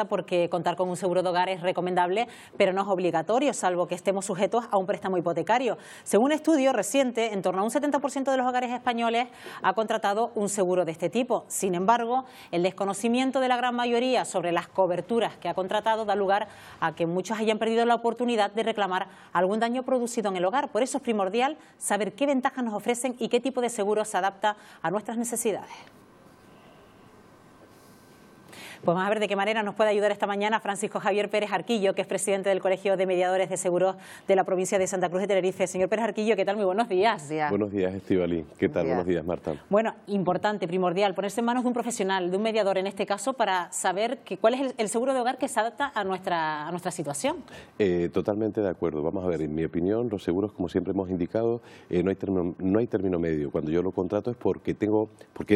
Porque contar con un seguro de hogar es recomendable, pero no es obligatorio, salvo que estemos sujetos a un préstamo hipotecario. Según un estudio reciente, en torno a un 70% de los hogares españoles ha contratado un seguro de este tipo. Sin embargo, el desconocimiento de la gran mayoría sobre las coberturas que ha contratado da lugar a que muchos hayan perdido la oportunidad de reclamar algún daño producido en el hogar. Por eso es primordial saber qué ventajas nos ofrecen y qué tipo de seguro se adapta a nuestras necesidades. Pues vamos a ver de qué manera nos puede ayudar esta mañana Francisco Javier Pérez Arquillo, que es presidente del Colegio de Mediadores de Seguros de la provincia de Santa Cruz de Tenerife. Señor Pérez Arquillo, ¿qué tal? Muy buenos días. Buenos días, Estíbaliz. ¿Qué tal? Buenos días, Marta. Bueno, importante, primordial, ponerse en manos de un profesional, de un mediador en este caso, para saber cuál es el seguro de hogar que se adapta a nuestra situación. Totalmente de acuerdo. Vamos a ver, en mi opinión, los seguros, como siempre hemos indicado, no hay término medio. Cuando yo lo contrato es porque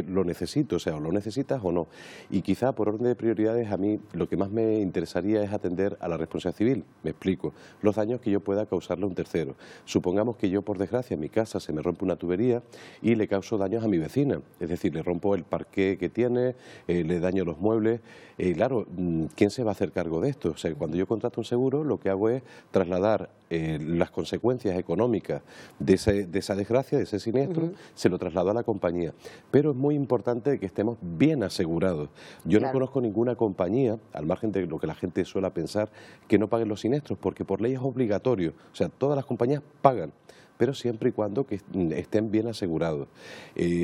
lo necesito, o sea, o lo necesitas o no. Y quizá por orden de prioridades, a mí lo que más me interesaría es atender a la responsabilidad civil. Me explico. Los daños que yo pueda causarle a un tercero. Supongamos que yo, por desgracia, en mi casa se me rompe una tubería y le causo daños a mi vecina. Es decir, le rompo el parqué que tiene, le daño los muebles. Claro, ¿quién se va a hacer cargo de esto? O sea, cuando yo contrato un seguro, lo que hago es trasladar las consecuencias económicas de esa desgracia, de ese siniestro, se lo traslado a la compañía. Pero es muy importante que estemos bien asegurados. Yo no conozco ninguna compañía, al margen de lo que la gente suele pensar, que no paguen los siniestros, porque por ley es obligatorio. O sea, todas las compañías pagan, pero siempre y cuando que estén bien asegurados.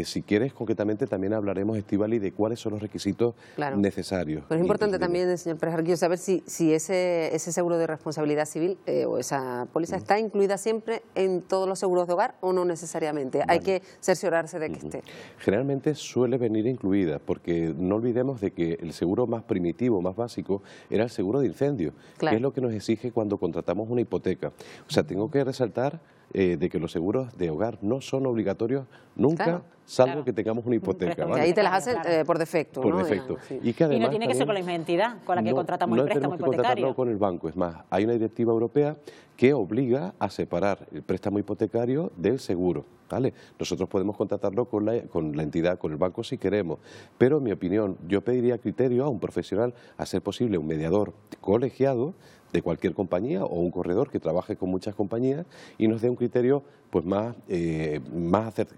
Si quieres, concretamente también hablaremos, Estíbaliz, de cuáles son los requisitos necesarios. Pero es importante también, señor Pérez Arquillo, saber si ese seguro de responsabilidad civil o esa póliza está incluida siempre en todos los seguros de hogar o no necesariamente. Hay que cerciorarse de que esté. Generalmente suele venir incluida, porque no olvidemos de que el seguro más primitivo, más básico, era el seguro de incendio, que es lo que nos exige cuando contratamos una hipoteca. O sea, tengo que resaltar de que los seguros de hogar no son obligatorios nunca, salvo que tengamos una hipoteca. ¿Vale? Ahí te las hacen por defecto. Por ¿no? defecto. Sí. Y que además no tiene que ser con la misma entidad con la que contratamos el préstamo hipotecario. No tenemos que contratarlo con el banco. Es más, hay una directiva europea que obliga a separar el préstamo hipotecario del seguro. ¿Vale? Nosotros podemos contratarlo con la entidad, con el banco si queremos, pero en mi opinión yo pediría criterio a un profesional, a ser posible un mediador colegiado de cualquier compañía o un corredor que trabaje con muchas compañías y nos dé un criterio pues más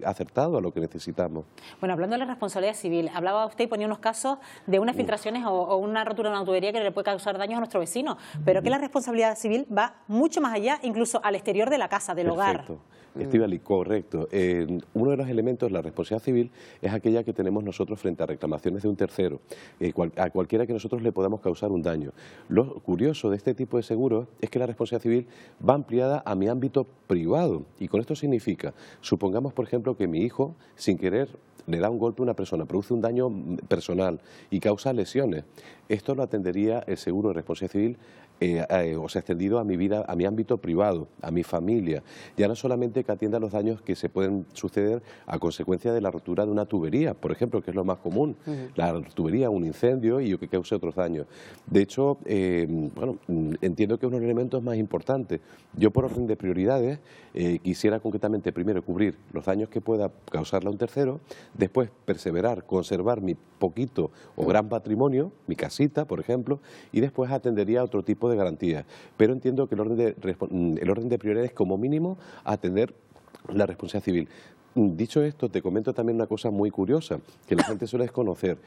acertado a lo que necesitamos. Bueno, hablando de la responsabilidad civil, hablaba usted y ponía unos casos de unas filtraciones o una rotura de una tubería que le puede causar daños a nuestro vecino, pero que la responsabilidad civil va mucho más allá, incluso al exterior de la casa, del hogar. Estíbaliz, correcto. Uno de los elementos de la responsabilidad civil es aquella que tenemos nosotros frente a reclamaciones de un tercero, a cualquiera que nosotros le podamos causar un daño. Lo curioso de este tipo de seguros es que la responsabilidad civil va ampliada a mi ámbito privado. Y con esto significa, supongamos por ejemplo que mi hijo, sin querer, le da un golpe a una persona, produce un daño personal y causa lesiones. Esto lo atendería el seguro de responsabilidad civil, o sea, extendido a mi vida, a mi ámbito privado, a mi familia. Ya no solamente que atienda los daños que se pueden suceder a consecuencia de la rotura de una tubería, por ejemplo, que es lo más común, la tubería, un incendio y que cause otros daños. De hecho, bueno, entiendo que es uno de los elementos más importantes. Yo, por orden de prioridades, quisiera concretamente primero cubrir los daños que pueda causarle a un tercero, después perseverar, conservar mi poquito o gran patrimonio, mi casita, por ejemplo, y después atendería a otro tipo de garantías. Pero entiendo que el orden de prioridades, como mínimo, atender la responsabilidad civil. Dicho esto, te comento también una cosa muy curiosa, que la gente suele desconocer.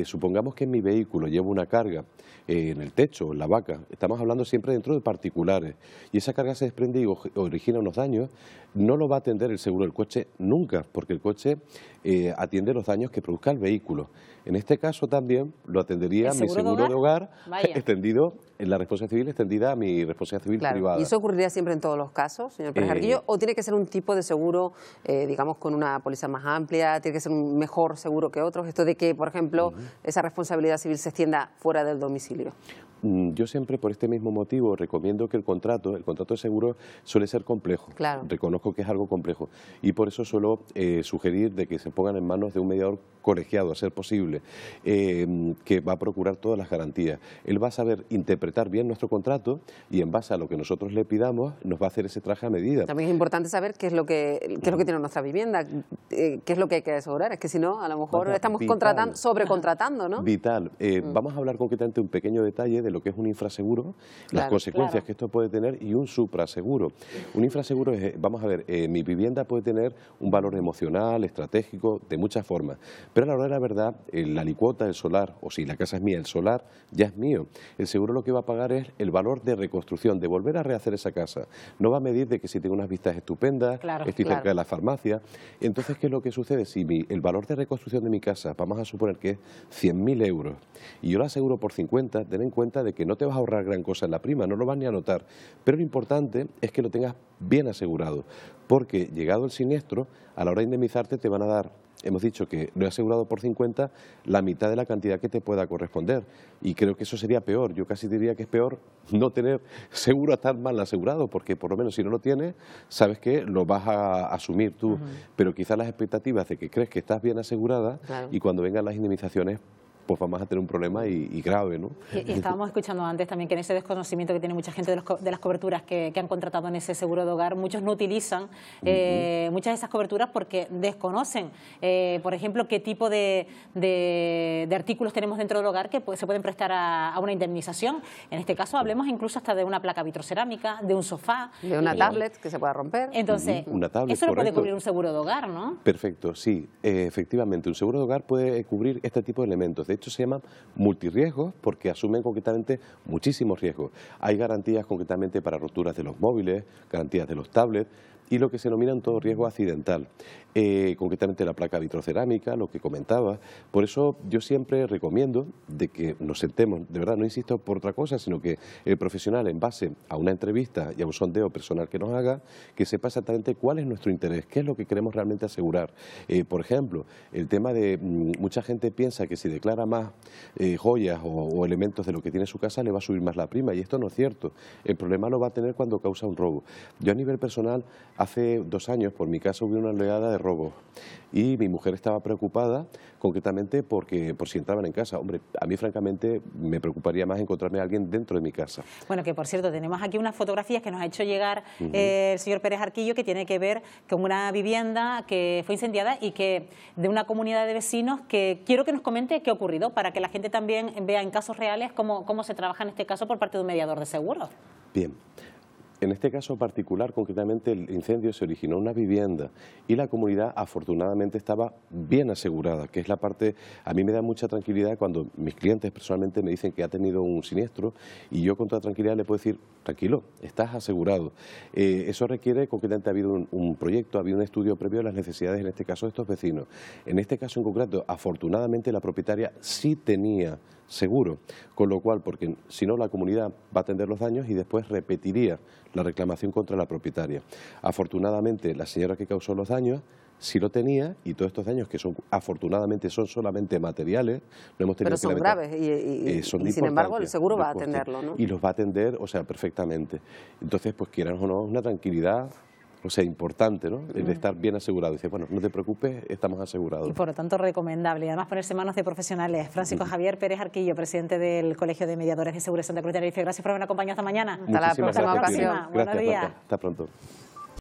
Supongamos que en mi vehículo llevo una carga en el techo, en la vaca, estamos hablando siempre dentro de particulares, y esa carga se desprende y origina unos daños, no lo va a atender el seguro del coche nunca, porque el coche atiende los daños que produzca el vehículo. En este caso también lo atendería mi seguro de hogar extendido, en la responsabilidad civil extendida a mi responsabilidad civil privada. ¿Y eso ocurriría siempre en todos los casos, señor Pérez Arquillo? ¿O tiene que ser un tipo de seguro, digamos, con una póliza más amplia, tiene que ser un mejor seguro que otros? Esto de que, por ejemplo, esa responsabilidad civil se extienda fuera del domicilio. yo siempre por este mismo motivo recomiendo que el contrato de seguro suele ser complejo. Claro. Reconozco que es algo complejo y por eso suelo sugerir de que se pongan en manos de un mediador colegiado, a ser posible, que va a procurar todas las garantías. Él va a saber interpretar bien nuestro contrato y en base a lo que nosotros le pidamos nos va a hacer ese traje a medida. También es importante saber qué es lo que tiene nuestra vivienda, qué es lo que hay que asegurar. Es que si no, a lo mejor estamos sobrecontratando, ¿no? Vital. Vamos a hablar concretamente un pequeño detalle de lo que es un infraseguro, las consecuencias que esto puede tener y un supraseguro. Un infraseguro es, vamos a ver, mi vivienda puede tener un valor emocional, estratégico, de muchas formas, pero a la hora de la verdad, la alicuota, el solar, o si la casa es mía, el solar ya es mío. El seguro lo que va a pagar es el valor de reconstrucción, de volver a rehacer esa casa. No va a medir de que si tengo unas vistas estupendas, estoy cerca de la farmacia. Entonces, ¿qué es lo que sucede? Si el valor de reconstrucción de mi casa, vamos a suponer que es 100.000 euros, y yo la aseguro por 50, ten en cuenta de que no te vas a ahorrar gran cosa en la prima, no lo vas ni a notar, pero lo importante es que lo tengas bien asegurado, porque llegado el siniestro, a la hora de indemnizarte te van a dar, hemos dicho que lo he asegurado por 50, la mitad de la cantidad que te pueda corresponder, y creo que eso sería peor. Yo casi diría que es peor no tener seguro a estar mal asegurado, porque por lo menos si no lo tienes, sabes que lo vas a asumir tú, pero quizás las expectativas de que crees que estás bien asegurada y cuando vengan las indemnizaciones pues vamos a tener un problema y grave, ¿no? Y estábamos escuchando antes también que en ese desconocimiento que tiene mucha gente de las coberturas que han contratado en ese seguro de hogar, muchos no utilizan muchas de esas coberturas porque desconocen, por ejemplo, qué tipo de artículos tenemos dentro del hogar que se pueden prestar a una indemnización. En este caso hablemos incluso hasta de una placa vitrocerámica, de un sofá. De una tablet que se pueda romper. Entonces, una tablet, eso lo puede cubrir un seguro de hogar, ¿no? Perfecto, sí. Efectivamente, un seguro de hogar puede cubrir este tipo de elementos. De hecho, se llaman multirriesgos porque asumen concretamente muchísimos riesgos. Hay garantías concretamente para roturas de los móviles, garantías de los tablets y lo que se denominan todo riesgo accidental. Concretamente la placa vitrocerámica, lo que comentaba. Por eso yo siempre recomiendo de que nos sentemos, de verdad no insisto por otra cosa, sino que el profesional en base a una entrevista y a un sondeo personal que nos haga, que sepa exactamente cuál es nuestro interés, qué es lo que queremos realmente asegurar. Por ejemplo, el tema de mucha gente piensa que si declara más joyas o elementos de lo que tiene su casa le va a subir más la prima y esto no es cierto. El problema lo va a tener cuando causa un robo. Yo a nivel personal, hace 2 años por mi casa hubo una oleada de robos y mi mujer estaba preocupada concretamente por si entraban en casa. Hombre, a mí francamente me preocuparía más encontrarme a alguien dentro de mi casa. Bueno, que por cierto tenemos aquí unas fotografías que nos ha hecho llegar el señor Pérez Arquillo que tiene que ver con una vivienda que fue incendiada y que de una comunidad de vecinos que quiero que nos comente qué ha ocurrido para que la gente también vea en casos reales cómo se trabaja en este caso por parte de un mediador de seguros. Bien. En este caso particular, concretamente, el incendio se originó en una vivienda y la comunidad afortunadamente estaba bien asegurada, que es la parte, a mí me da mucha tranquilidad cuando mis clientes personalmente me dicen que ha tenido un siniestro y yo con toda tranquilidad le puedo decir, tranquilo, estás asegurado. Eso requiere, concretamente, ha habido un proyecto, ha habido un estudio previo a las necesidades, en este caso, de estos vecinos. En este caso en concreto, afortunadamente la propietaria sí tenía seguro, con lo cual, porque si no la comunidad va a atender los daños y después repetiría la reclamación contra la propietaria. Afortunadamente la señora que causó los daños sí lo tenía y todos estos daños que son afortunadamente son solamente materiales, no hemos tenido pero son graves y sin embargo el seguro va a atenderlo, ¿no? Y los va a atender, o sea, perfectamente. Entonces, pues quieran o no, una tranquilidad, o sea, importante, ¿no? El de estar bien asegurado. Dice, bueno, no te preocupes, estamos asegurados. Y por lo tanto recomendable. Y además ponerse en manos de profesionales. Francisco Javier Pérez Arquillo, presidente del Colegio de Mediadores de Seguros de Santa Cruz de Tenerife. Gracias por haberme acompañado esta mañana. Hasta la próxima ocasión. Buenos días. Hasta pronto.